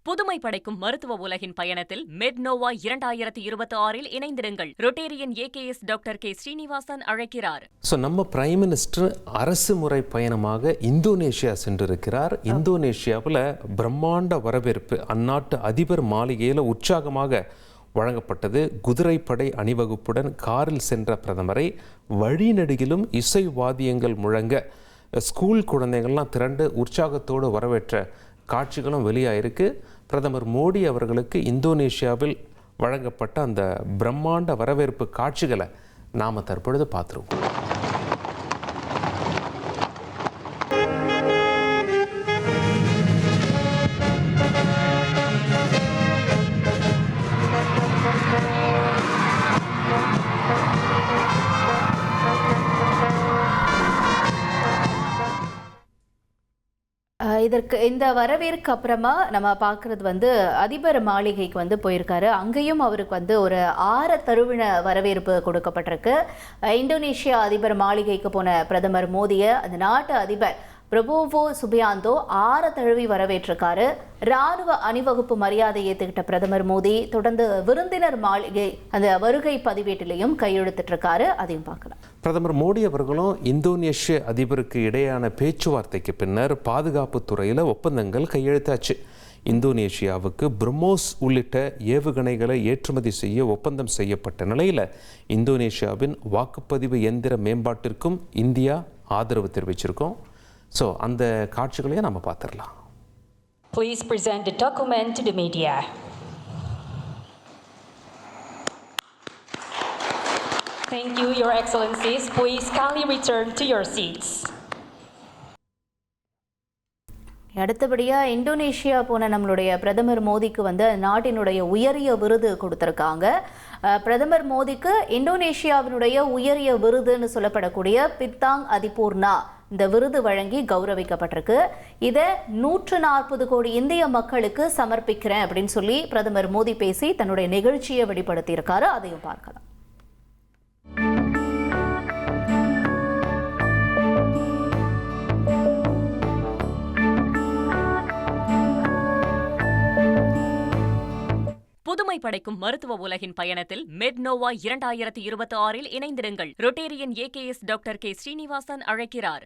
புதுமை படைக்கும் மருத்துவ உலகின் பயணத்தில் மெட்னோவா 2026 இணைந்திருங்கள். Rotarian AKS doctor K Srinivasan அழைக்கிறார். நம்ம பிரைம் மினிஸ்டர் அரசு முறை பயணமாக இந்தோனேஷியா சென்றிருக்கிறார். இந்தோனேஷியாவில் பிரம்மாண்ட வரவேற்பு அந்நாட்டு அதிபர் மாளிகையில் உற்சாகமாக வழங்கப்பட்டது. குதிரைப்படை அணிவகுப்புடன் காரில் சென்ற பிரதமரை வழிநெடுகிலும் இசை வாத்தியங்கள் முழங்க ஸ்கூல் குழந்தைகள்லாம் திரண்டு உற்சாகத்தோடு வரவேற்ற காட்சிகளும் வெளியாயிருக்கு. பிரதமர் மோடி அவர்களுக்கு இந்தோனேஷியாவில் வழங்கப்பட்ட அந்த பிரம்மாண்ட வரவேற்பு காட்சிகளை நாம் தற்பொழுது பார்த்துருவோம். இந்த வரவேற்கு அப்புறமா நம்ம பார்க்குறது அதிபர் மாளிகைக்கு போயிருக்காரு. அங்கேயும் அவருக்கு ஒரு தழுவின வரவேற்பு கொடுக்கப்பட்டிருக்கு. இந்தோனேஷியா அதிபர் மாளிகைக்கு போன பிரதமர் மோடியை அந்த நாட்டு அதிபர் பிரபோவோ சுபியாந்தோ தழுவி வரவேற்றிருக்காரு. ராணுவ அணிவகுப்பு மரியாதை ஏற்றுக்கிட்ட பிரதமர் மோடி தொடர்ந்து விருந்தினர் மாளிகை அந்த வருகை பதிவேட்டிலையும் கையெழுத்திட்டிருக்காரு. அதையும் பார்க்கலாம். பிரதமர் மோடி அவர்களும் இந்தோனேஷிய அதிபருக்கு இடையான பேச்சுவார்த்தைக்கு பின்னர் பாதுகாப்பு துறையில் ஒப்பந்தங்கள் கையெழுத்தாச்சு. இந்தோனேஷியாவுக்கு பிரம்மோஸ் உள்ளிட்ட ஏவுகணைகளை ஏற்றுமதி செய்ய ஒப்பந்தம் செய்யப்பட்ட நிலையில் இந்தோனேஷியாவின் வாக்குப்பதிவு எந்திர மேம்பாட்டிற்கும் இந்தியா ஆதரவு தெரிவிச்சிருக்கோம். அந்த காட்சிகளையும் நம்ம பார்த்துடலாம். Please present the document to the media. Thank you, Your Excellencies. Please kindly return to your seats. அடுத்தபடியாக இந்தோனேஷியா போன நம்மளுடைய பிரதமர் மோடிக்கு நாட்டினுடைய உயரிய விருது கொடுத்துருக்காங்க. பிரதமர் மோடிக்கு இந்தோனேஷியாவினுடைய உயரிய விருதுன்னு சொல்லப்படக்கூடிய பித்தாங் அதிபூர்ணா இந்த விருது வழங்கி கௌரவிக்கப்பட்டிருக்கு. இதை 140 கோடி இந்திய மக்களுக்கு சமர்ப்பிக்கிறேன் அப்படின்னு சொல்லி பிரதமர் மோடி பேசி தன்னுடைய நிகழ்ச்சியை வெளிப்படுத்தியிருக்காரு. அதையும் பார்க்கலாம். புதுமை படைக்கும் மருத்துவ உலகின் பயணத்தில் மெட்னோவா 2026 இணைந்திருங்கள். Rotarian AKS doctor K Srinivasan அழைக்கிறார்.